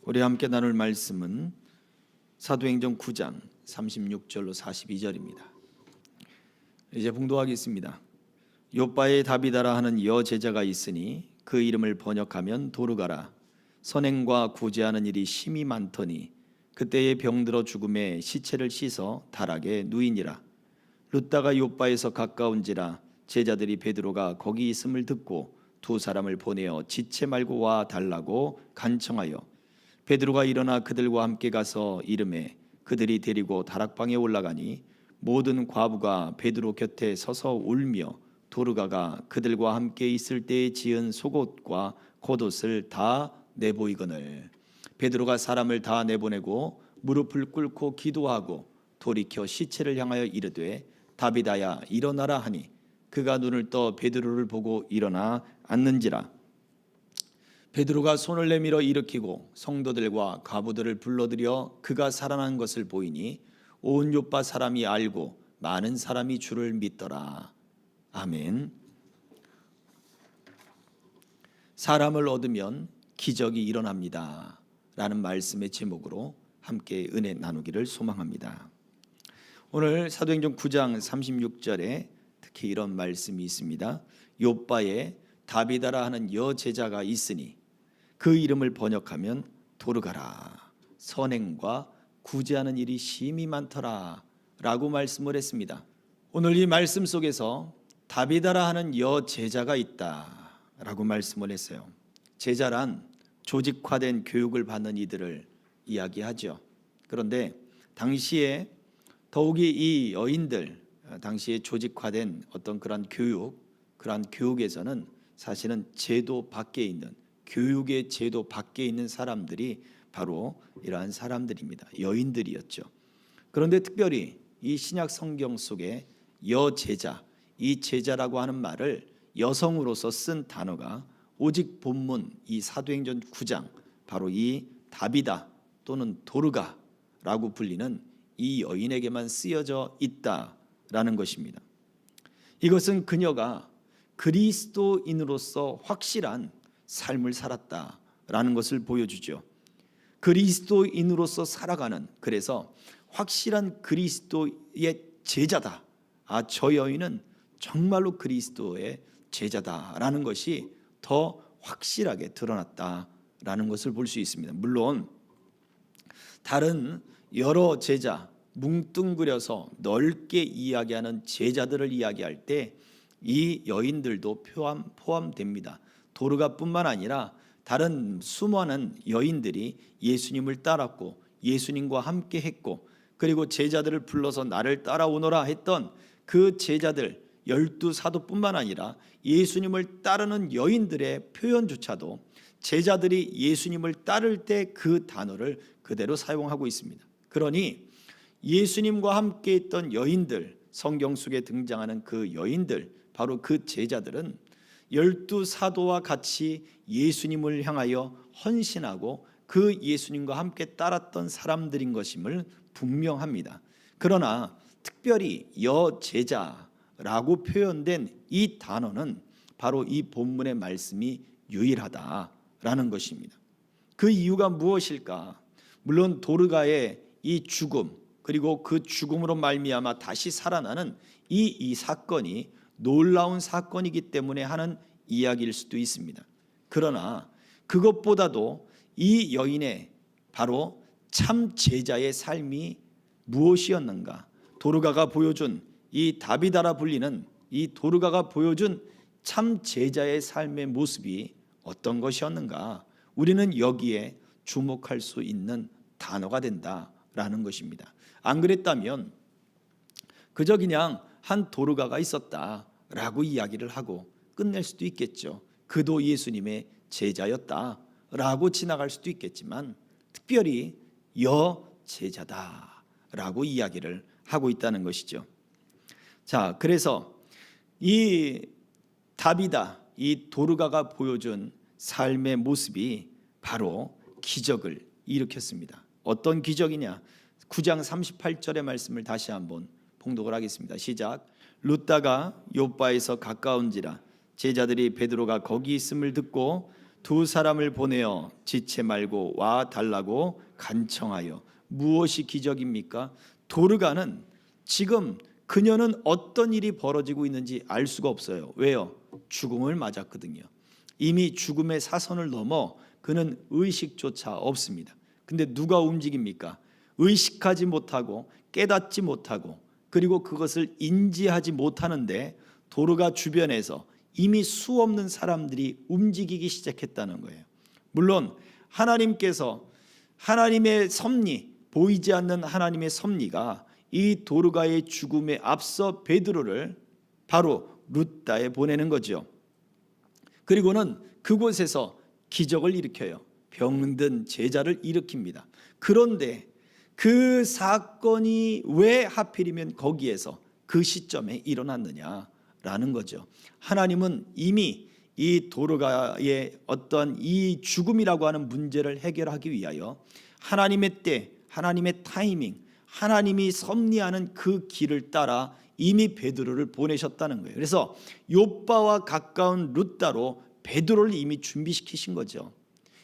우리 함께 나눌 말씀은 사도행전 9장 36절로 42절입니다. 이제 봉독하겠습니다. 요바에 다비다라 하는 여제자가 있으니 그 이름을 번역하면 도르가라. 선행과 구제하는 일이 심히 많더니 그때에 병들어 죽음에 시체를 씻어 다락에 누이니라. 룻다가 요바에서 가까운지라 제자들이 베드로가 거기 있음을 듣고 두 사람을 보내어 지체 말고 와 달라고 간청하여 베드로가 일어나 그들과 함께 가서 이르매 그들이 데리고 다락방에 올라가니 모든 과부가 베드로 곁에 서서 울며 도르가가 그들과 함께 있을 때에 지은 속옷과 겉옷을 다 내보이거늘 베드로가 사람을 다 내보내고 무릎을 꿇고 기도하고 돌이켜 시체를 향하여 이르되 다비다야 일어나라 하니 그가 눈을 떠 베드로를 보고 일어나 앉는지라. 베드로가 손을 내밀어 일으키고 성도들과 과부들을 불러들여 그가 살아난 것을 보이니 온 요빠 사람이 알고 많은 사람이 주를 믿더라. 아멘. 사람을 얻으면 기적이 일어납니다 라는 말씀의 제목으로 함께 은혜 나누기를 소망합니다. 오늘 사도행전 9장 36절에 특히 이런 말씀이 있습니다. 요바에 다비다라 하는 여제자가 있으니 그 이름을 번역하면 도르가라. 선행과 구제하는 일이 심히 많더라 라고 말씀을 했습니다. 오늘 이 말씀 속에서 다비다라 하는 여제자가 있다 라고 말씀을 했어요. 제자란 조직화된 교육을 받는 이들을 이야기하죠. 그런데 당시에 더욱이 이 여인들, 당시에 조직화된 어떤 그러한 교육에서는 사실은 제도 밖에 있는, 교육의 제도 밖에 있는 사람들이 바로 이러한 사람들입니다. 여인들이었죠. 그런데 특별히 이 신약 성경 속에 여제자, 이 제자라고 하는 말을 여성으로서 쓴 단어가 오직 본문 이 사도행전 9장 바로 이 다비다 또는 도르가라고 불리는 이 여인에게만 쓰여져 있다라는 것입니다. 이것은 그녀가 그리스도인으로서 확실한 삶을 살았다라는 것을 보여주죠. 그리스도인으로서 살아가는, 그래서 확실한 그리스도의 제자다. 저 여인은 정말로 그리스도의 제자다라는 것이 더 확실하게 드러났다라는 것을 볼 수 있습니다. 물론 다른 여러 제자, 뭉뚱그려서 넓게 이야기하는 제자들을 이야기할 때 이 여인들도 포함됩니다. 도르가뿐만 아니라 다른 수많은 여인들이 예수님을 따랐고 예수님과 함께 했고 그리고 제자들을 불러서 나를 따라오너라 했던 그 제자들 12사도뿐만 아니라 예수님을 따르는 여인들의 표현조차도 제자들이 예수님을 따를 때 그 단어를 그대로 사용하고 있습니다. 그러니 예수님과 함께 있던 여인들, 성경 속에 등장하는 그 여인들, 바로 그 제자들은 12사도와 같이 예수님을 향하여 헌신하고 그 예수님과 함께 따랐던 사람들인 것임을 분명합니다. 그러나 특별히 여제자라고 표현된 이 단어는 바로 이 본문의 말씀이 유일하다라는 것입니다. 그 이유가 무엇일까? 물론 도르가의 이 죽음, 그리고 그 죽음으로 말미암아 다시 살아나는 이 사건이 놀라운 사건이기 때문에 하는 이야기일 수도 있습니다. 그러나 그것보다도 이 여인의 바로 참 제자의 삶이 무엇이었는가? 도르가가 보여준 이 다비다라 불리는 이 도르가가 보여준 참 제자의 삶의 모습이 어떤 것이었는가? 우리는 여기에 주목할 수 있는 단어가 된다라는 것입니다. 안 그랬다면 그저 그냥 한 도르가가 있었다라고 이야기를 하고 끝낼 수도 있겠죠. 그도 예수님의 제자였다라고 지나갈 수도 있겠지만 특별히 여제자다라고 이야기를 하고 있다는 것이죠. 자, 그래서 이 다비다, 이 도르가가 보여준 삶의 모습이 바로 기적을 일으켰습니다. 어떤 기적이냐? 9장 38절의 말씀을 다시 한번 봉독을 하겠습니다. 시작. 룻다가 요바에서 가까운지라 제자들이 베드로가 거기 있음을 듣고 두 사람을 보내어 지체 말고 와 달라고 간청하여. 무엇이 기적입니까? 도르가는 지금 그녀는 어떤 일이 벌어지고 있는지 알 수가 없어요. 왜요? 죽음을 맞았거든요. 이미 죽음의 사선을 넘어 그는 의식조차 없습니다. 근데 누가 움직입니까? 의식하지 못하고 깨닫지 못하고 그리고 그것을 인지하지 못하는데 도르가 주변에서 이미 수없는 사람들이 움직이기 시작했다는 거예요. 물론 하나님께서 하나님의 섭리, 보이지 않는 하나님의 섭리가 이 도르가의 죽음에 앞서 베드로를 바로 룻다에 보내는 거죠. 그리고는 그곳에서 기적을 일으켜요. 병든 제자를 일으킵니다. 그런데 그 사건이 왜 하필이면 거기에서 그 시점에 일어났느냐라는 거죠. 하나님은 이미 이 도르가의 어떤 이 죽음이라고 하는 문제를 해결하기 위하여 하나님의 때, 하나님의 타이밍, 하나님이 섭리하는 그 길을 따라 이미 베드로를 보내셨다는 거예요. 그래서 욥바와 가까운 룻다로 베드로를 이미 준비시키신 거죠.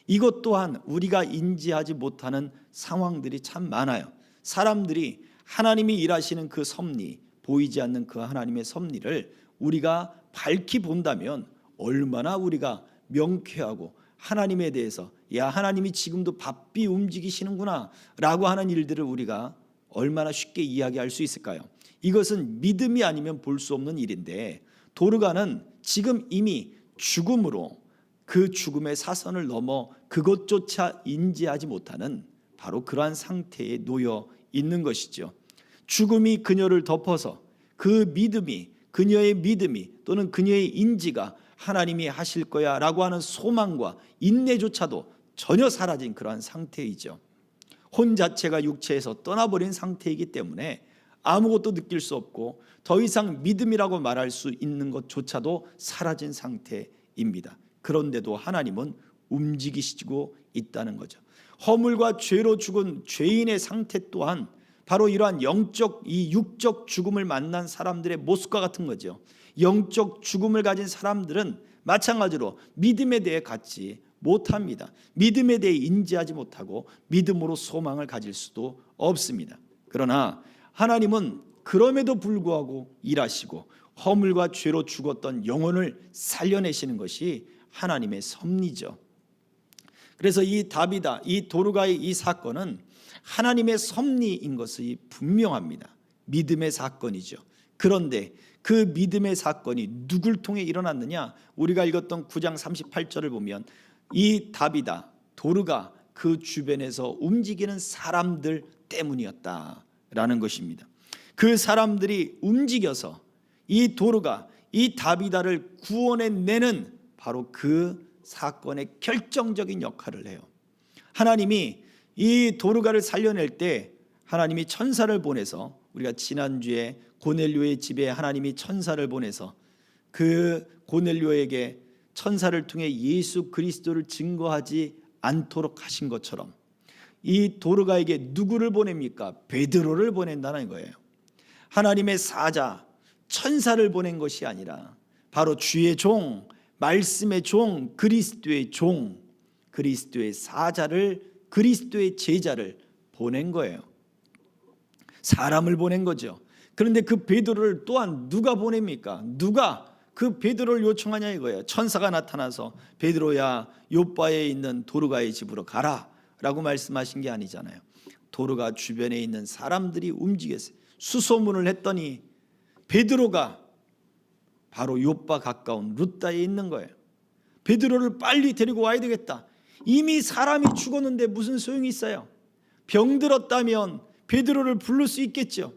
이것 또한 우리가 인지하지 못하는 상황들이 참 많아요. 사람들이 하나님이 일하시는 그 섭리, 보이지 않는 그 하나님의 섭리를 우리가 밝히 본다면 얼마나 우리가 명쾌하고 하나님에 대해서 야 하나님이 지금도 바삐 움직이시는구나 라고 하는 일들을 우리가 얼마나 쉽게 이야기할 수 있을까요? 이것은 믿음이 아니면 볼 수 없는 일인데 도르가는 지금 이미 죽음으로 그 죽음의 사선을 넘어 그것조차 인지하지 못하는 바로 그러한 상태에 놓여 있는 것이죠. 죽음이 그녀를 덮어서 그 믿음이 그녀의 믿음이 또는 그녀의 인지가 하나님이 하실 거야 라고 하는 소망과 인내조차도 전혀 사라진 그러한 상태이죠. 혼 자체가 육체에서 떠나버린 상태이기 때문에 아무것도 느낄 수 없고 더 이상 믿음이라고 말할 수 있는 것조차도 사라진 상태입니다. 그런데도 하나님은 움직이시고 있다는 거죠. 허물과 죄로 죽은 죄인의 상태 또한 바로 이러한 영적, 이 육적 죽음을 만난 사람들의 모습과 같은 거죠. 영적 죽음을 가진 사람들은 마찬가지로 믿음에 대해 갖지 못합니다. 믿음에 대해 인지하지 못하고 믿음으로 소망을 가질 수도 없습니다. 그러나 하나님은 그럼에도 불구하고 일하시고 허물과 죄로 죽었던 영혼을 살려내시는 것이 하나님의 섭리죠. 그래서 이 다비다, 이 도르가의 이 사건은 하나님의 섭리인 것이 분명합니다. 믿음의 사건이죠. 그런데 그 믿음의 사건이 누굴 통해 일어났느냐? 우리가 읽었던 9장 38절을 보면 이 다비다, 도르가 그 주변에서 움직이는 사람들 때문이었다라는 것입니다. 그 사람들이 움직여서 이 도르가, 이 다비다를 구원해내는 바로 그 사건의 결정적인 역할을 해요. 하나님이 이 도르가를 살려낼 때 하나님이 천사를 보내서, 우리가 지난주에 고넬료의 집에 하나님이 천사를 보내서 그 고넬료에게 천사를 통해 예수 그리스도를 증거하지 않도록 하신 것처럼 이 도르가에게 누구를 보냅니까? 베드로를 보낸다는 거예요. 하나님의 사자, 천사를 보낸 것이 아니라 바로 주의 종, 말씀의 종, 그리스도의 종, 그리스도의 사자를, 그리스도의 제자를 보낸 거예요. 사람을 보낸 거죠. 그런데 그 베드로를 또한 누가 보냅니까? 누가 그 베드로를 요청하냐 이거예요. 천사가 나타나서 베드로야 욥바에 있는 도르가의 집으로 가라 라고 말씀하신 게 아니잖아요. 도르가 주변에 있는 사람들이 움직였어요. 수소문을 했더니 베드로가 바로 욥바 가까운 룻다에 있는 거예요. 베드로를 빨리 데리고 와야 되겠다. 이미 사람이 죽었는데 무슨 소용이 있어요? 병들었다면 베드로를 부를 수 있겠죠.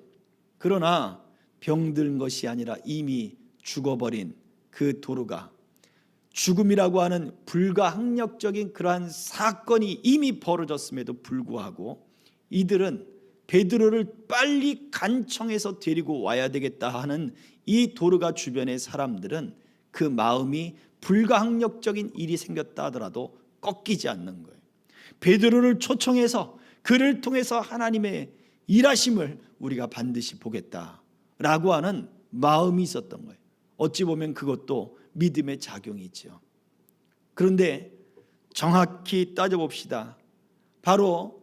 그러나 병든 것이 아니라 이미 죽어버린 그 도르가, 죽음이라고 하는 불가항력적인 그러한 사건이 이미 벌어졌음에도 불구하고 이들은 베드로를 빨리 간청해서 데리고 와야 되겠다 하는 이 도르가 주변의 사람들은 그 마음이 불가항력적인 일이 생겼다 하더라도 꺾이지 않는 거예요. 베드로를 초청해서 그를 통해서 하나님의 일하심을 우리가 반드시 보겠다라고 하는 마음이 있었던 거예요. 어찌 보면 그것도 믿음의 작용이죠. 그런데 정확히 따져봅시다. 바로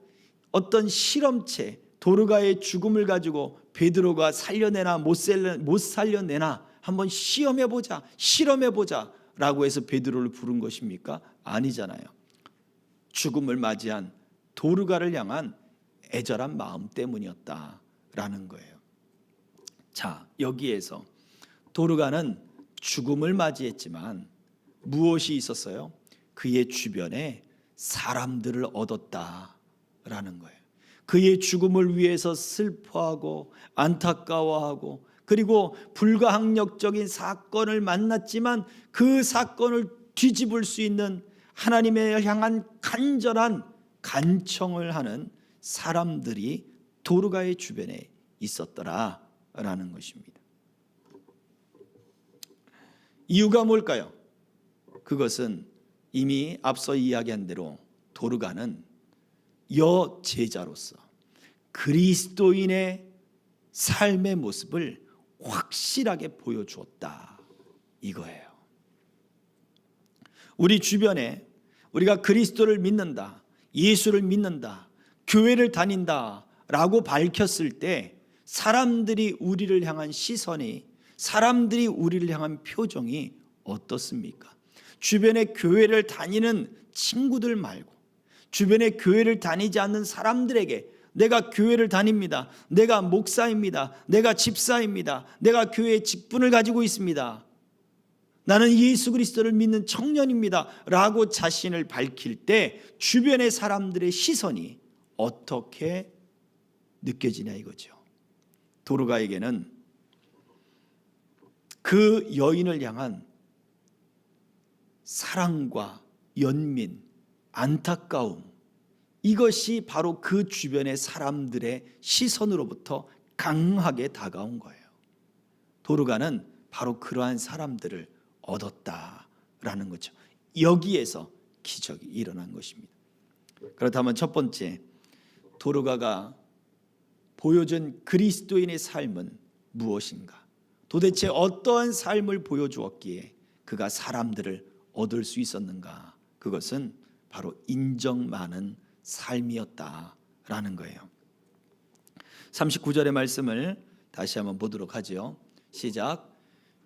어떤 실험체, 도르가의 죽음을 가지고 베드로가 살려내나 못 살려내나 한번 시험해보자, 실험해보자 라고 해서 베드로를 부른 것입니까? 아니잖아요. 죽음을 맞이한 도르가를 향한 애절한 마음 때문이었다라는 거예요. 자, 여기에서 도르가는 죽음을 맞이했지만 무엇이 있었어요? 그의 주변에 사람들을 얻었다라는 거예요. 그의 죽음을 위해서 슬퍼하고 안타까워하고, 그리고 불가항력적인 사건을 만났지만 그 사건을 뒤집을 수 있는 하나님을 향한 간절한 간청을 하는 사람들이 도르가의 주변에 있었더라라는 것입니다. 이유가 뭘까요? 그것은 이미 앞서 이야기한 대로 도르가는 여제자로서 그리스도인의 삶의 모습을 확실하게 보여주었다 이거예요. 우리 주변에 우리가 그리스도를 믿는다, 예수를 믿는다, 교회를 다닌다 라고 밝혔을 때 사람들이 우리를 향한 시선이, 사람들이 우리를 향한 표정이 어떻습니까? 주변에 교회를 다니는 친구들 말고 주변에 교회를 다니지 않는 사람들에게 내가 교회를 다닙니다, 내가 목사입니다, 내가 집사입니다, 내가 교회의 직분을 가지고 있습니다, 나는 예수 그리스도를 믿는 청년입니다 라고 자신을 밝힐 때 주변의 사람들의 시선이 어떻게 느껴지냐 이거죠. 도르가에게는 그 여인을 향한 사랑과 연민, 안타까움, 이것이 바로 그 주변의 사람들의 시선으로부터 강하게 다가온 거예요. 도르가는 바로 그러한 사람들을 얻었다라는 거죠. 여기에서 기적이 일어난 것입니다. 그렇다면 첫 번째, 도르가가 보여준 그리스도인의 삶은 무엇인가? 도대체 어떠한 삶을 보여주었기에 그가 사람들을 얻을 수 있었는가? 그것은 바로 인정 많은 삶이었다라는 거예요. 39절의 말씀을 다시 한번 보도록 하죠. 시작.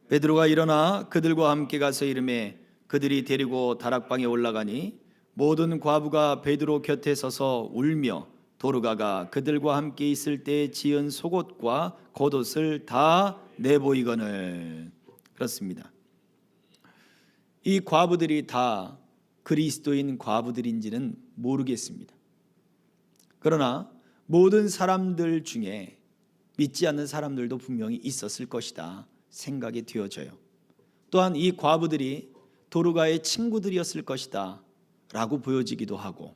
베드로가 일어나 그들과 함께 가서 이르매 그들이 데리고 다락방에 올라가니 모든 과부가 베드로 곁에 서서 울며 도르가가 그들과 함께 있을 때 지은 속옷과 겉옷을 다 내보이거늘. 그렇습니다. 이 과부들이 다 그리스도인 과부들인지는 모르겠습니다. 그러나 모든 사람들 중에 믿지 않는 사람들도 분명히 있었을 것이다 생각이 되어져요. 또한 이 과부들이 도르가의 친구들이었을 것이다 라고 보여지기도 하고,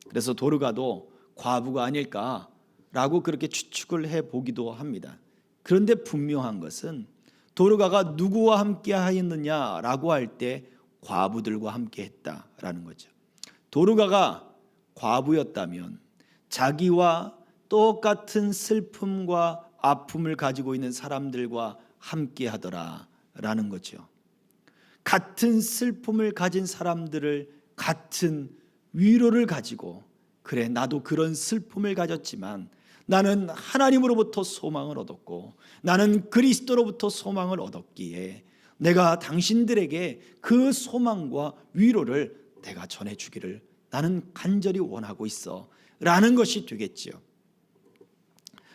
그래서 도르가도 과부가 아닐까라고 그렇게 추측을 해보기도 합니다. 그런데 분명한 것은 도르가가 누구와 함께 하였느냐라고 할 때 과부들과 함께 했다라는 거죠. 도르가가 과부였다면 자기와 똑같은 슬픔과 아픔을 가지고 있는 사람들과 함께 하더라라는 거죠. 같은 슬픔을 가진 사람들을 같은 위로를 가지고, 그래 나도 그런 슬픔을 가졌지만 나는 하나님으로부터 소망을 얻었고 나는 그리스도로부터 소망을 얻었기에 내가 당신들에게 그 소망과 위로를 내가 전해주기를 나는 간절히 원하고 있어 라는 것이 되겠지요.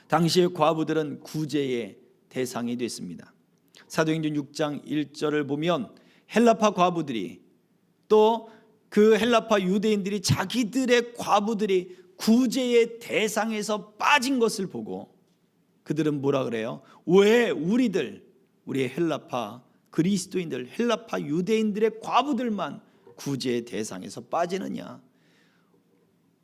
당시의 과부들은 구제의 대상이 됐습니다. 사도행전 6장 1절을 보면 헬라파 과부들이, 또 그 헬라파 유대인들이 자기들의 과부들이 구제의 대상에서 빠진 것을 보고 그들은 뭐라 그래요? 왜 우리의 헬라파 그리스도인들, 헬라파 유대인들의 과부들만 구제의 대상에서 빠지느냐?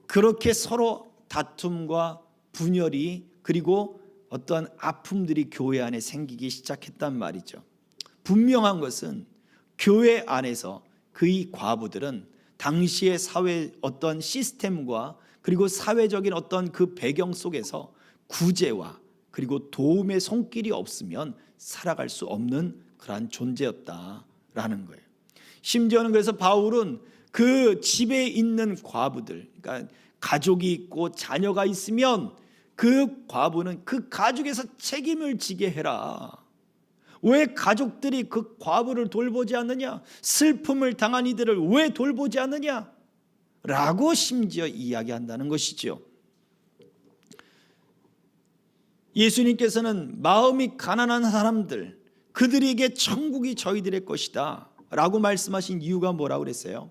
그렇게 서로 다툼과 분열이, 그리고 어떤 아픔들이 교회 안에 생기기 시작했단 말이죠. 분명한 것은 교회 안에서 그의 과부들은 당시의 사회 어떤 시스템과 그리고 사회적인 어떤 그 배경 속에서 구제와 그리고 도움의 손길이 없으면 살아갈 수 없는 그러한 존재였다라는 거예요. 심지어는 그래서 바울은 그 집에 있는 과부들, 그러니까 가족이 있고 자녀가 있으면 그 과부는 그 가족에서 책임을 지게 해라. 왜 가족들이 그 과부를 돌보지 않느냐? 슬픔을 당한 이들을 왜 돌보지 않느냐? 라고 심지어 이야기한다는 것이죠. 예수님께서는 마음이 가난한 사람들, 그들에게 천국이 저희들의 것이다 라고 말씀하신 이유가 뭐라고 그랬어요?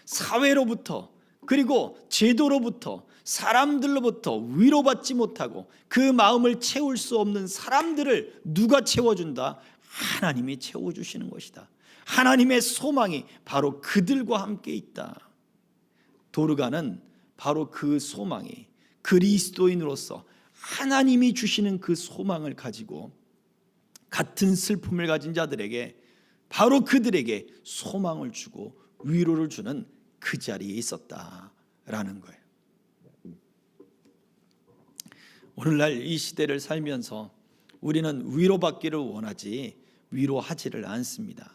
사회로부터, 그리고 제도로부터, 사람들로부터 위로받지 못하고 그 마음을 채울 수 없는 사람들을 누가 채워준다? 하나님이 채워주시는 것이다. 하나님의 소망이 바로 그들과 함께 있다. 도르가는 바로 그 소망이, 그리스도인으로서 하나님이 주시는 그 소망을 가지고 같은 슬픔을 가진 자들에게, 바로 그들에게 소망을 주고 위로를 주는 그 자리에 있었다라는 거예요. 오늘날 이 시대를 살면서 우리는 위로받기를 원하지 위로하지를 않습니다.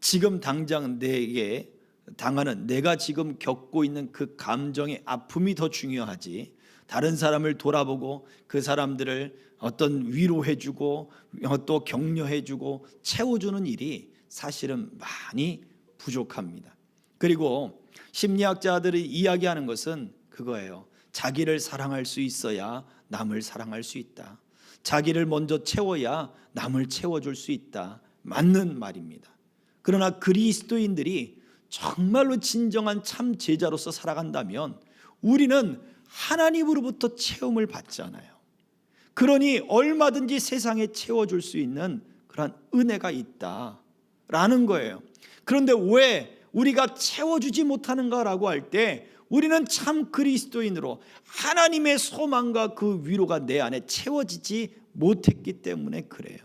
지금 당장 내게 당하는, 내가 지금 겪고 있는 그 감정의 아픔이 더 중요하지, 다른 사람을 돌아보고 그 사람들을 어떤 위로해주고 또 격려해주고 채워주는 일이 사실은 많이 부족합니다. 그리고 심리학자들이 이야기하는 것은 그거예요. 자기를 사랑할 수 있어야 남을 사랑할 수 있다. 자기를 먼저 채워야 남을 채워줄 수 있다. 맞는 말입니다. 그러나 그리스도인들이 정말로 진정한 참 제자로서 살아간다면 우리는 하나님으로부터 채움을 받잖아요. 그러니 얼마든지 세상에 채워줄 수 있는 그런 은혜가 있다라는 거예요. 그런데 왜 우리가 채워주지 못하는가라고 할 때 우리는 참 그리스도인으로 하나님의 소망과 그 위로가 내 안에 채워지지 못했기 때문에 그래요.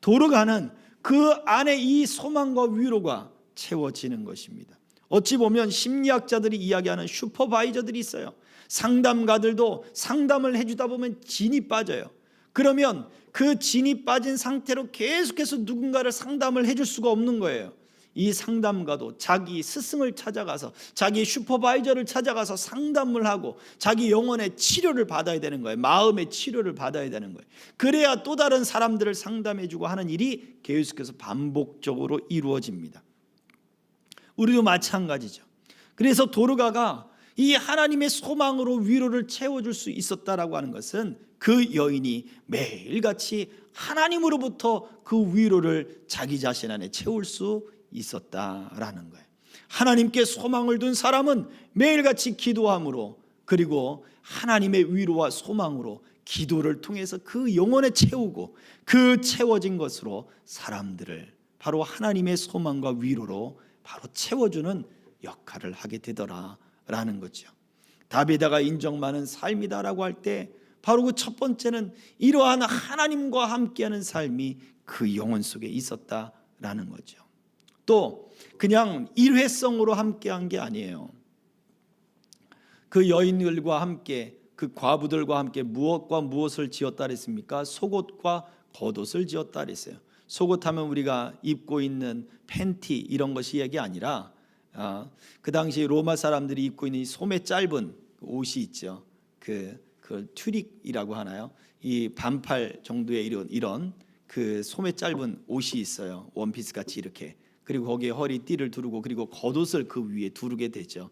도르가는 그 안에 이 소망과 위로가 채워지는 것입니다. 어찌 보면 심리학자들이 이야기하는 슈퍼바이저들이 있어요. 상담가들도 상담을 해주다 보면 진이 빠져요. 그러면 그 진이 빠진 상태로 계속해서 누군가를 상담을 해줄 수가 없는 거예요. 이 상담가도 자기 스승을 찾아가서, 자기 슈퍼바이저를 찾아가서 상담을 하고 자기 영혼의 치료를 받아야 되는 거예요. 마음의 치료를 받아야 되는 거예요. 그래야 또 다른 사람들을 상담해주고 하는 일이 계속해서 반복적으로 이루어집니다. 우리도 마찬가지죠. 그래서 도르가가 이 하나님의 소망으로 위로를 채워줄 수 있었다라고 하는 것은 그 여인이 매일같이 하나님으로부터 그 위로를 자기 자신 안에 채울 수 있었다라는 거예요. 하나님께 소망을 둔 사람은 매일같이 기도함으로, 그리고 하나님의 위로와 소망으로 기도를 통해서 그 영혼에 채우고 그 채워진 것으로 사람들을 바로 하나님의 소망과 위로로 바로 채워주는 역할을 하게 되더라라는 거죠. 다비다가 인정 많은 삶이다라고 할 때 바로 그 첫 번째는 이러한 하나님과 함께하는 삶이 그 영혼 속에 있었다라는 거죠. 또 그냥 일회성으로 함께한 게 아니에요. 그 여인들과 함께, 그 과부들과 함께 무엇과 무엇을 지었다 그랬습니까? 속옷과 겉옷을 지었다 그랬어요. 속옷하면 우리가 입고 있는 팬티 이런 것이 얘기 아니라 그 당시 로마 사람들이 입고 있는 이 소매 짧은 옷이 있죠. 그 튜릭이라고 하나요? 이 반팔 정도의 이런 그 소매 짧은 옷이 있어요. 원피스 같이 이렇게. 그리고 거기에 허리띠를 두르고, 그리고 겉옷을 그 위에 두르게 되죠.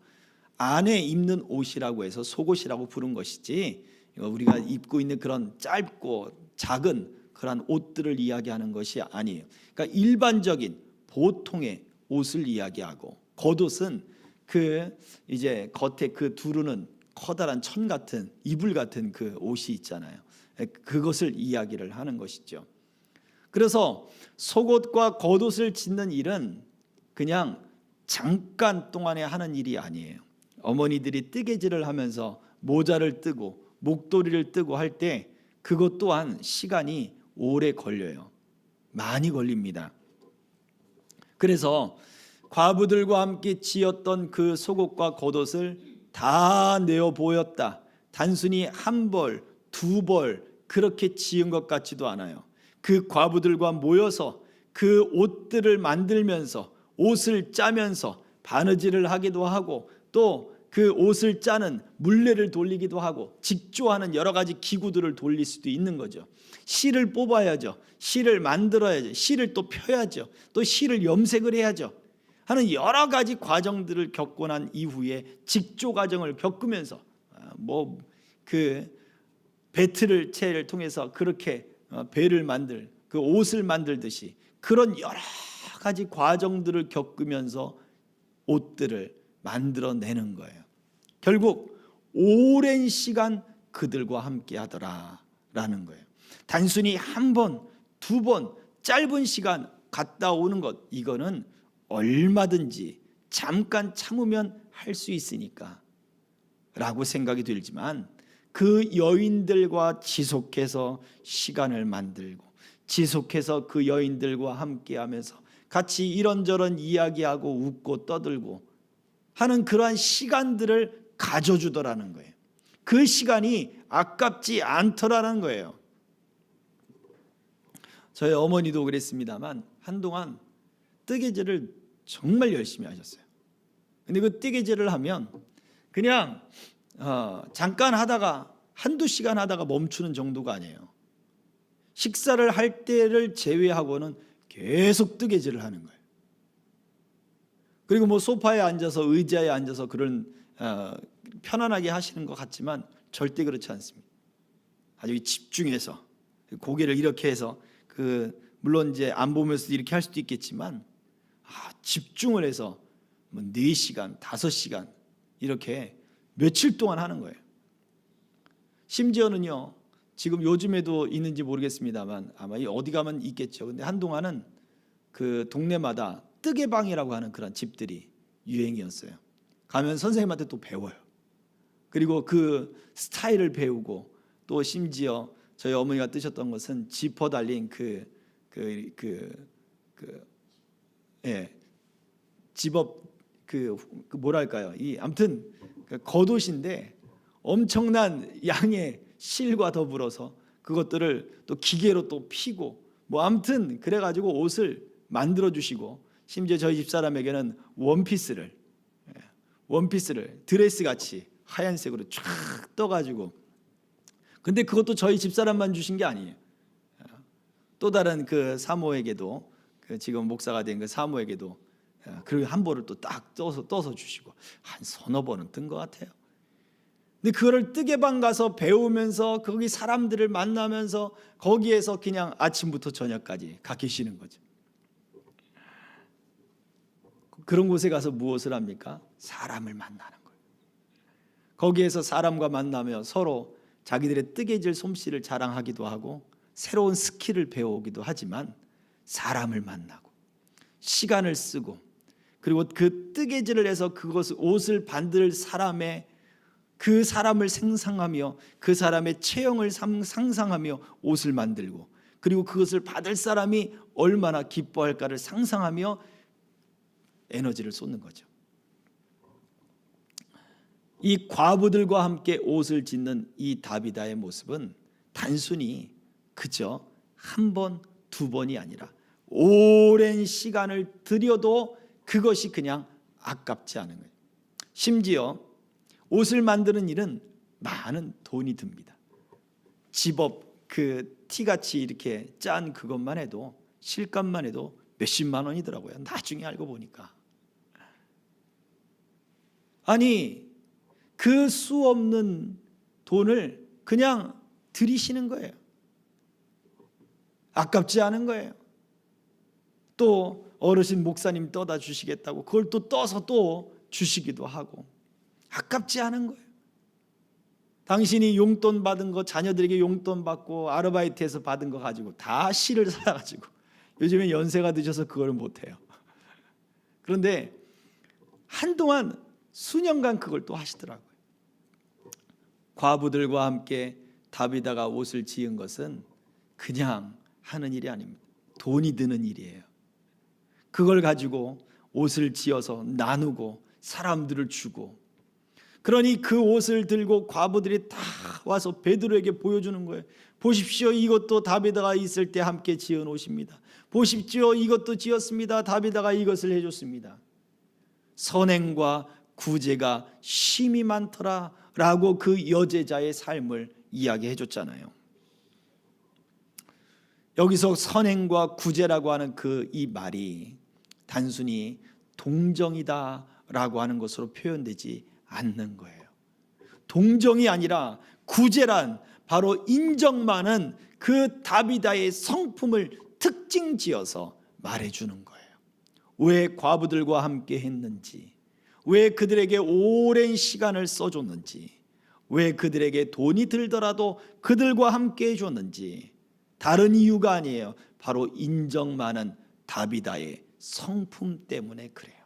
안에 입는 옷이라고 해서 속옷이라고 부른 것이지, 우리가 입고 있는 그런 짧고 작은 그런 옷들을 이야기하는 것이 아니에요. 그러니까 일반적인 보통의 옷을 이야기하고, 겉옷은 그 이제 겉에 그 두르는 커다란 천 같은 이불 같은 그 옷이 있잖아요. 그것을 이야기를 하는 것이죠. 그래서 속옷과 겉옷을 짓는 일은 그냥 잠깐 동안에 하는 일이 아니에요. 어머니들이 뜨개질을 하면서 모자를 뜨고 목도리를 뜨고 할 때 그것 또한 시간이 오래 걸려요. 많이 걸립니다. 그래서 과부들과 함께 지었던 그 속옷과 겉옷을 다 내어 보였다. 단순히 한 벌, 두 벌 그렇게 지은 것 같지도 않아요. 그 과부들과 모여서 그 옷들을 만들면서, 옷을 짜면서 바느질을 하기도 하고 또 그 옷을 짜는 물레를 돌리기도 하고 직조하는 여러 가지 기구들을 돌릴 수도 있는 거죠. 실을 뽑아야죠. 실을 만들어야죠. 실을 또 펴야죠. 또 실을 염색을 해야죠. 하는 여러 가지 과정들을 겪고 난 이후에 직조 과정을 겪으면서 그 배틀을 통해서 그렇게 배를 만들 그 옷을 만들듯이 그런 여러 가지 과정들을 겪으면서 옷들을 만들어내는 거예요. 결국 오랜 시간 그들과 함께 하더라라는 거예요. 단순히 한 번, 두 번 짧은 시간 갔다 오는 것, 이거는 얼마든지 잠깐 참으면 할 수 있으니까 라고 생각이 들지만, 그 여인들과 지속해서 시간을 만들고 지속해서 그 여인들과 함께하면서 같이 이런저런 이야기하고 웃고 떠들고 하는 그러한 시간들을 가져주더라는 거예요. 그 시간이 아깝지 않더라는 거예요. 저희 어머니도 그랬습니다만 한동안 뜨개질을 정말 열심히 하셨어요. 근데 그 뜨개질을 하면 그냥 잠깐 하다가 한두 시간 하다가 멈추는 정도가 아니에요. 식사를 할 때를 제외하고는 계속 뜨개질을 하는 거예요. 그리고 소파에 앉아서 의자에 앉아서 그런 편안하게 하시는 것 같지만 절대 그렇지 않습니다. 아주 집중해서 고개를 이렇게 해서 물론 이제 안 보면서도 이렇게 할 수도 있겠지만 집중을 해서 4시간, 5시간 이렇게 며칠 동안 하는 거예요. 심지어는요, 지금 요즘에도 있는지 모르겠습니다만 아마 어디 가면 있겠죠. 근데 한동안은 그 동네마다 뜨개방이라고 하는 그런 집들이 유행이었어요. 가면 선생님한테 또 배워요. 그리고 그 스타일을 배우고 또 심지어 저희 어머니가 뜨셨던 것은 지퍼 달린 집업 뭐랄까요? 아무튼 겉옷인데 엄청난 양의 실과 더불어서 그것들을 또 기계로 또 피고 아무튼 그래가지고 옷을 만들어 주시고, 심지어 저희 집사람에게는 원피스를 드레스 같이 하얀색으로 쫙 떠가지고, 근데 그것도 저희 집사람만 주신 게 아니에요. 또 다른 그 사모에게도, 지금 목사가 된 그 사모에게도 그리고 한 벌을 또 딱 떠서 주시고 한 서너 번은 뜬 것 같아요. 근데 그거를 뜨개방 가서 배우면서 거기 사람들을 만나면서 거기에서 그냥 아침부터 저녁까지 가 계시는 거죠. 그런 곳에 가서 무엇을 합니까? 사람을 만나는 거예요. 거기에서 사람과 만나며 서로 자기들의 뜨개질 솜씨를 자랑하기도 하고 새로운 스킬을 배우기도 하지만, 사람을 만나고 시간을 쓰고 그리고 그 뜨개질을 해서 그것을 옷을 만들 그 사람을 생상하며 그 사람의 체형을 상상하며 옷을 만들고, 그리고 그것을 받을 사람이 얼마나 기뻐할까를 상상하며 에너지를 쏟는 거죠. 이 과부들과 함께 옷을 짓는 이 다비다의 모습은 단순히 그저 한 번, 두 번이 아니라 오랜 시간을 들여도 그것이 그냥 아깝지 않은 거예요. 심지어 옷을 만드는 일은 많은 돈이 듭니다. 집업 티같이 이렇게 짠 그것만 해도, 실값만 해도 몇십만 원이더라고요. 나중에 알고 보니까. 아니, 그 수 없는 돈을 그냥 들이시는 거예요. 아깝지 않은 거예요. 또 어르신 목사님 떠다 주시겠다고 그걸 또 떠서 또 주시기도 하고, 아깝지 않은 거예요. 당신이 용돈 받은 거, 자녀들에게 용돈 받고 아르바이트해서 받은 거 가지고 다 실을 사가지고, 요즘에 연세가 드셔서 그걸 못해요. 그런데 한동안 수년간 그걸 또 하시더라고요. 과부들과 함께 다비다가 옷을 지은 것은 그냥 하는 일이 아닙니다. 돈이 드는 일이에요. 그걸 가지고 옷을 지어서 나누고 사람들을 주고, 그러니 그 옷을 들고 과부들이 다 와서 베드로에게 보여주는 거예요. 보십시오, 이것도 다비다가 있을 때 함께 지은 옷입니다. 보십시오, 이것도 지었습니다. 다비다가 이것을 해줬습니다. 선행과 구제가 심히 많더라 라고 그 여제자의 삶을 이야기해 줬잖아요. 여기서 선행과 구제라고 하는 이 말이 단순히 동정이다 라고 하는 것으로 표현되지 않는 거예요. 동정이 아니라 구제란 바로 인정 많은 그 다비다의 성품을 특징 지어서 말해주는 거예요. 왜 과부들과 함께 했는지, 왜 그들에게 오랜 시간을 써줬는지, 왜 그들에게 돈이 들더라도 그들과 함께 해줬는지, 다른 이유가 아니에요. 바로 인정 많은 다비다의 성품 때문에 그래요.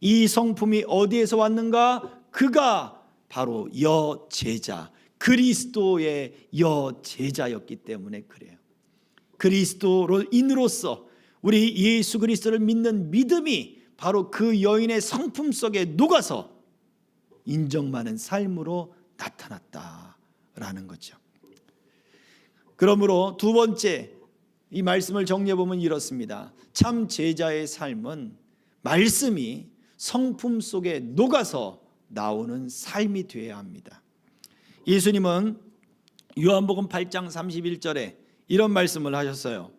이 성품이 어디에서 왔는가? 그가 바로 여제자, 그리스도의 여제자였기 때문에 그래요. 그리스도인으로서 우리 예수 그리스도를 믿는 믿음이 바로 그 여인의 성품 속에 녹아서 인정 많은 삶으로 나타났다라는 거죠. 그러므로 두 번째, 이 말씀을 정리해 보면 이렇습니다. 참 제자의 삶은 말씀이 성품 속에 녹아서 나오는 삶이 되어야 합니다. 예수님은 요한복음 8장 31절에 이런 말씀을 하셨어요.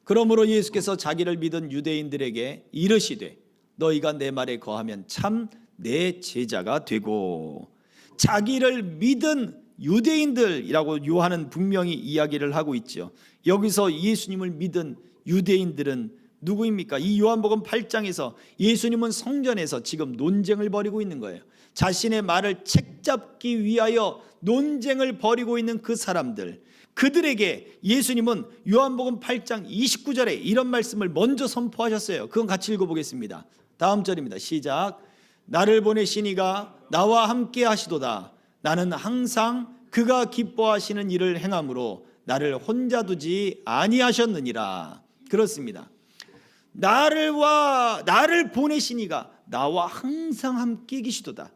그러므로 예수께서 자기를 믿은 유대인들에게 이르시되 너희가 내 말에 거하면 참 내 제자가 되고. 자기를 믿은 유대인들이라고 요한은 분명히 이야기를 하고 있죠. 여기서 예수님을 믿은 유대인들은 누구입니까? 이 요한복음 8장에서 예수님은 성전에서 지금 논쟁을 벌이고 있는 거예요. 자신의 말을 책잡기 위하여 논쟁을 벌이고 있는 그 사람들, 그들에게 예수님은 요한복음 8장 29절에 이런 말씀을 먼저 선포하셨어요. 그건 같이 읽어보겠습니다. 다음 절입니다. 시작. 나를 보내신 이가 나와 함께 하시도다. 나는 항상 그가 기뻐하시는 일을 행함으로 나를 혼자 두지 아니하셨느니라. 그렇습니다. 나를 보내신 이가 나와 항상 함께 계시도다.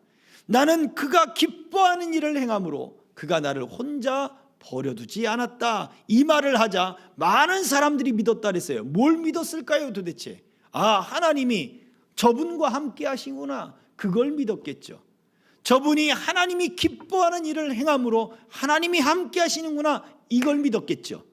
나는 그가 기뻐하는 일을 행함으로 그가 나를 혼자 버려두지 않았다. 이 말을 하자 많은 사람들이 믿었다 그랬어요. 뭘 믿었을까요 도대체? 하나님이 저분과 함께 하시구나. 그걸 믿었겠죠. 저분이 하나님이 기뻐하는 일을 행함으로 하나님이 함께 하시는구나. 이걸 믿었겠죠.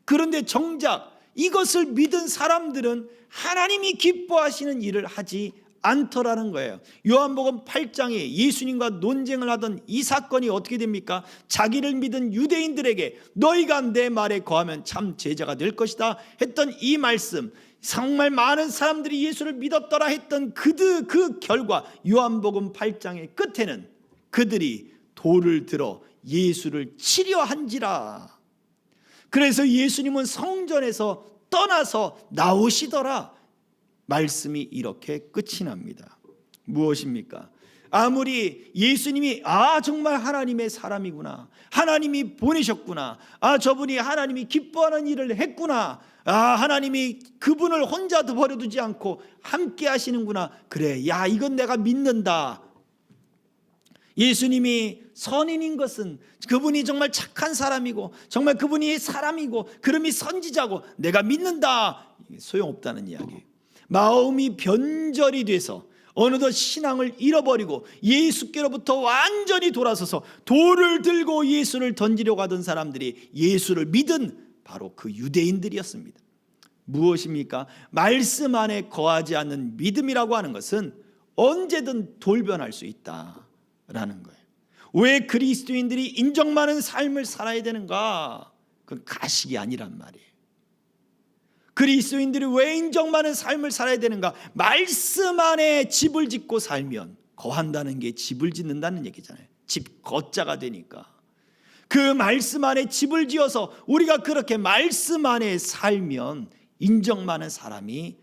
그런데 정작 이것을 믿은 사람들은 하나님이 기뻐하시는 일을 하지 않더라는 거예요. 요한복음 8장에 예수님과 논쟁을 하던 이 사건이 어떻게 됩니까? 자기를 믿은 유대인들에게 너희가 내 말에 거하면 참 제자가 될 것이다 했던 이 말씀, 정말 많은 사람들이 예수를 믿었더라 했던 그 결과 요한복음 8장의 끝에는 그들이 돌을 들어 예수를 치려 한지라. 그래서 예수님은 성전에서 떠나서 나오시더라. 말씀이 이렇게 끝이 납니다. 무엇입니까? 아무리 예수님이 정말 하나님의 사람이구나, 하나님이 보내셨구나, 저분이 하나님이 기뻐하는 일을 했구나, 하나님이 그분을 혼자 버려두지 않고 함께 하시는구나, 그래, 이건 내가 믿는다. 예수님이 선인인 것은 그분이 정말 착한 사람이고 정말 그분이 사람이고 그름이 선지자고 내가 믿는다. 소용없다는 이야기예요. 마음이 변절이 돼서 어느덧 신앙을 잃어버리고 예수께로부터 완전히 돌아서서 돌을 들고 예수를 던지려고 하던 사람들이 예수를 믿은 바로 그 유대인들이었습니다. 무엇입니까? 말씀 안에 거하지 않는 믿음이라고 하는 것은 언제든 돌변할 수 있다라는 거예요. 왜 그리스도인들이 인정 많은 삶을 살아야 되는가? 그건 가식이 아니란 말이에요. 그리스도인들이 왜 인정 많은 삶을 살아야 되는가? 말씀 안에 집을 짓고 살면, 거한다는 게 집을 짓는다는 얘기잖아요. 집 거자가 되니까. 그 말씀 안에 집을 지어서 우리가 그렇게 말씀 안에 살면 인정 많은 사람이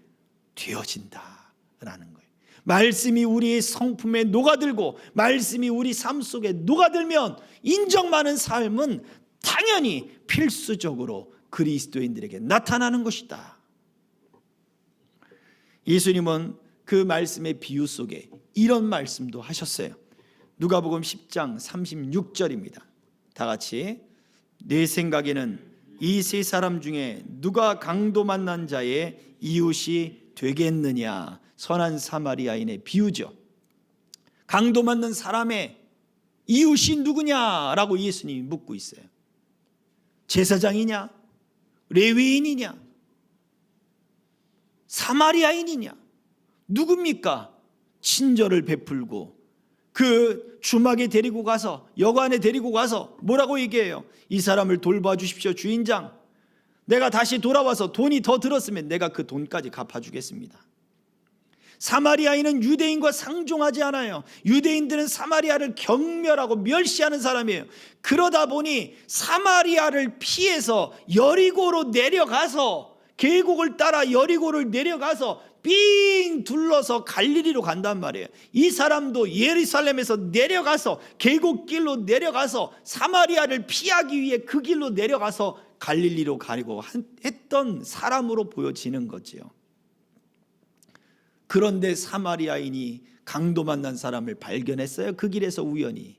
되어진다라는 거예요. 말씀이 우리의 성품에 녹아들고 말씀이 우리 삶 속에 녹아들면 인정 많은 삶은 당연히 필수적으로 그리스도인들에게 나타나는 것이다. 예수님은 그 말씀의 비유 속에 이런 말씀도 하셨어요. 누가복음 10장 36절입니다. 다 같이. 내 생각에는 이 세 사람 중에 누가 강도 만난 자의 이웃이 되겠느냐? 선한 사마리아인의 비유죠. 강도 맞는 사람의 이웃이 누구냐라고 예수님이 묻고 있어요. 제사장이냐? 레위인이냐? 사마리아인이냐? 누굽니까? 친절을 베풀고 그 주막에 데리고 가서, 여관에 데리고 가서 뭐라고 얘기해요? 이 사람을 돌봐주십시오 주인장. 내가 다시 돌아와서 돈이 더 들었으면 내가 그 돈까지 갚아주겠습니다. 사마리아인은 유대인과 상종하지 않아요. 유대인들은 사마리아를 경멸하고 멸시하는 사람이에요. 그러다 보니 사마리아를 피해서 여리고로 내려가서, 계곡을 따라 여리고를 내려가서 삥 둘러서 갈릴리로 간단 말이에요. 이 사람도 예루살렘에서 내려가서 계곡길로 내려가서 사마리아를 피하기 위해 그 길로 내려가서 갈릴리로 가려고 했던 사람으로 보여지는 거지요. 그런데 사마리아인이 강도 만난 사람을 발견했어요. 그 길에서 우연히.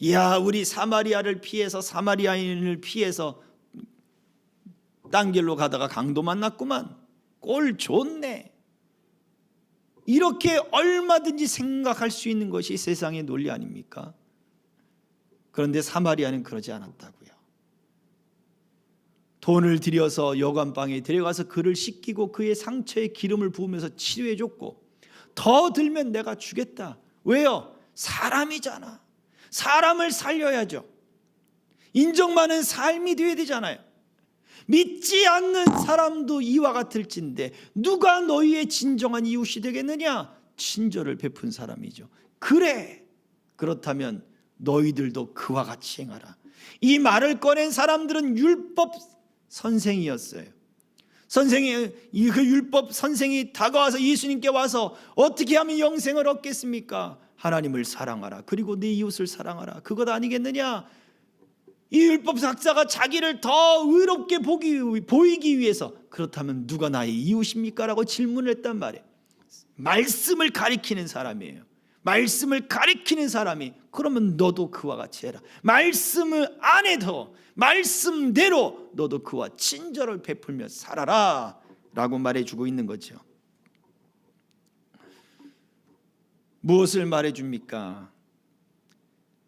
야, 우리 사마리아를 피해서, 사마리아인을 피해서 딴 길로 가다가 강도 만났구만. 꼴 좋네. 이렇게 얼마든지 생각할 수 있는 것이 세상의 논리 아닙니까? 그런데 사마리아는 그러지 않았다고요. 돈을 들여서 여관방에 데려가서 그를 씻기고 그의 상처에 기름을 부으면서 치료해 줬고, 더 들면 내가 주겠다. 왜요? 사람이잖아. 사람을 살려야죠. 인정 많은 삶이 되어야 되잖아요. 믿지 않는 사람도 이와 같을진데 누가 너희의 진정한 이웃이 되겠느냐? 친절을 베푼 사람이죠. 그래, 그렇다면 너희들도 그와 같이 행하라. 이 말을 꺼낸 사람들은 율법 선생이었어요. 선생이, 그 율법 선생이 다가와서 예수님께 와서 어떻게 하면 영생을 얻겠습니까? 하나님을 사랑하라, 그리고 네 이웃을 사랑하라, 그것 아니겠느냐? 이 율법 학자가 자기를 더 의롭게 보이기 위해서, 그렇다면 누가 나의 이웃입니까? 라고 질문을 했단 말이에요. 말씀을 가리키는 사람이에요. 말씀을 가리키는 사람이, 그러면 너도 그와 같이 해라. 말씀을 안 해도 말씀대로 너도 그와 친절을 베풀며 살아라 라고 말해주고 있는 거죠. 무엇을 말해줍니까?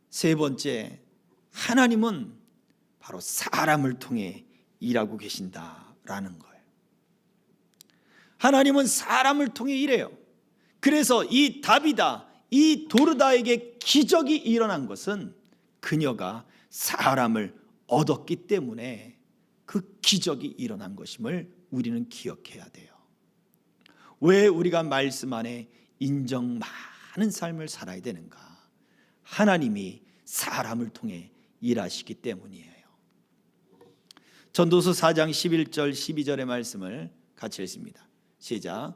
세 번째, 하나님은 바로 사람을 통해 일하고 계신다라는 거예요. 하나님은 사람을 통해 일해요. 그래서 이 다비다, 이 도르다에게 기적이 일어난 것은 그녀가 사람을 얻었기 때문에 그 기적이 일어난 것임을 우리는 기억해야 돼요. 왜 우리가 말씀 안에 인정 많은 삶을 살아야 되는가? 하나님이 사람을 통해 일하시기 때문이에요. 전도서 4장 11절 12절의 말씀을 같이 읽습니다. 시작.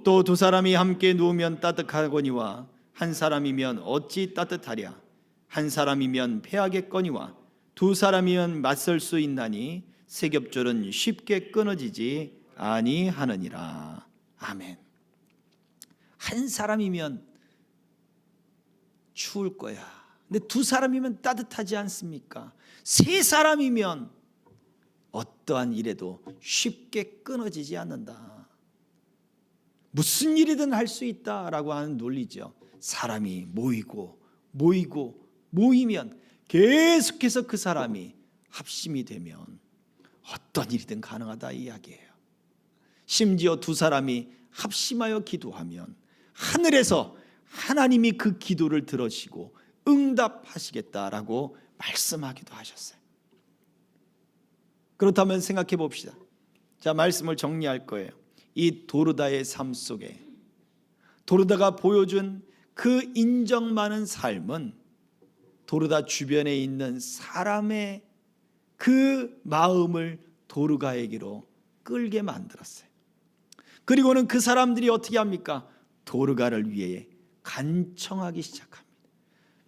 또 두 사람이 함께 누우면 따뜻하거니와 한 사람이면 어찌 따뜻하랴. 한 사람이면 패하겠거니와 두 사람이면 맞설 수 있나니 세겹줄은 쉽게 끊어지지 아니하느니라. 아멘. 한 사람이면 추울 거야. 근데 두 사람이면 따뜻하지 않습니까? 세 사람이면 어떠한 일에도 쉽게 끊어지지 않는다. 무슨 일이든 할 수 있다라고 하는 논리죠. 사람이 모이면 계속해서 그 사람이 합심이 되면 어떤 일이든 가능하다 이 이야기예요. 심지어 두 사람이 합심하여 기도하면 하늘에서 하나님이 그 기도를 들으시고 응답하시겠다라고 말씀하기도 하셨어요. 그렇다면 생각해 봅시다. 자, 말씀을 정리할 거예요. 이 도르다의 삶 속에 도르다가 보여준 그 인정 많은 삶은 도르다 주변에 있는 사람의 그 마음을 도르가에게로 끌게 만들었어요. 그리고는 그 사람들이 어떻게 합니까? 도르가를 위해 간청하기 시작합니다.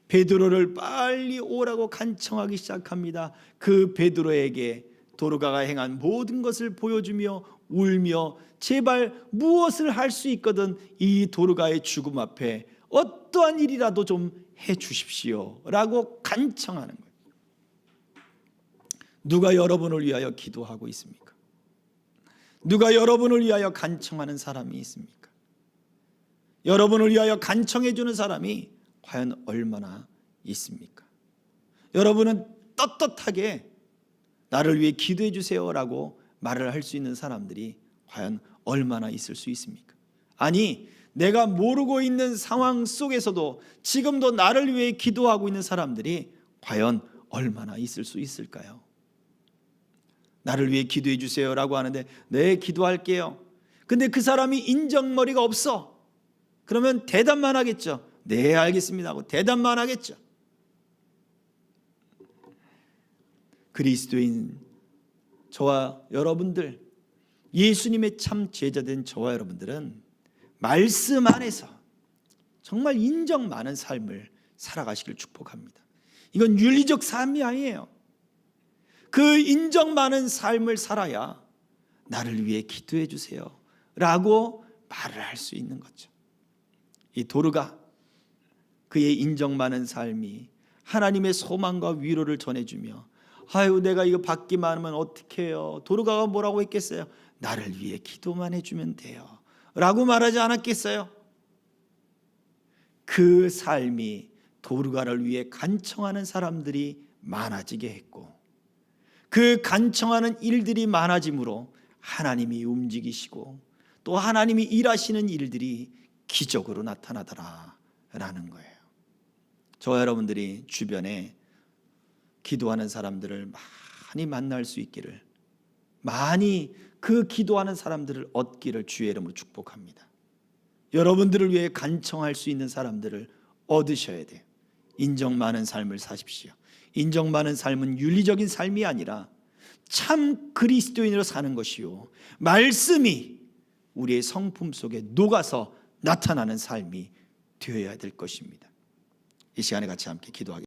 베드로를 빨리 오라고 간청하기 시작합니다. 그 베드로에게 도르가가 행한 모든 것을 보여주며 울며 제발 무엇을 할 수 있거든 이 도르가의 죽음 앞에 어떠한 일이라도 좀 해 주십시오 라고 간청하는 거예요. 누가 여러분을 위하여 기도하고 있습니까? 누가 여러분을 위하여 간청하는 사람이 있습니까? 여러분을 위하여 간청해 주는 사람이 과연 얼마나 있습니까? 여러분은 떳떳하게 나를 위해 기도해 주세요라고 말을 할 수 있는 사람들이 과연 얼마나 있을 수 있습니까? 아니, 내가 모르고 있는 상황 속에서도 지금도 나를 위해 기도하고 있는 사람들이 과연 얼마나 있을 수 있을까요? 나를 위해 기도해 주세요라고 하는데 네, 기도할게요. 근데 그 사람이 인정머리가 없어. 그러면 대답만 하겠죠. 네, 알겠습니다 하고 대답만 하겠죠. 그리스도인 저와 여러분들, 예수님의 참 제자된 저와 여러분들은 말씀 안에서 정말 인정 많은 삶을 살아가시길 축복합니다. 이건 윤리적 삶이 아니에요. 그 인정 많은 삶을 살아야 나를 위해 기도해 주세요 라고 말을 할 수 있는 거죠. 이 도르가 그의 인정 많은 삶이 하나님의 소망과 위로를 전해주며 아유, 내가 이거 받기만 하면 어떻게 해요? 도르가가 뭐라고 했겠어요? 나를 위해 기도만 해주면 돼요 라고 말하지 않았겠어요? 그 삶이 도르가를 위해 간청하는 사람들이 많아지게 했고, 그 간청하는 일들이 많아짐으로 하나님이 움직이시고 또 하나님이 일하시는 일들이 기적으로 나타나더라라는 거예요. 저와 여러분들이 주변에 기도하는 사람들을 많이 만날 수 있기를, 많이 그 기도하는 사람들을 얻기를 주의 이름으로 축복합니다. 여러분들을 위해 간청할 수 있는 사람들을 얻으셔야 돼요. 인정 많은 삶을 사십시오. 인정 많은 삶은 윤리적인 삶이 아니라 참 그리스도인으로 사는 것이요, 말씀이 우리의 성품 속에 녹아서 나타나는 삶이 되어야 될 것입니다. 이 시간에 같이 함께 기도하겠습니다.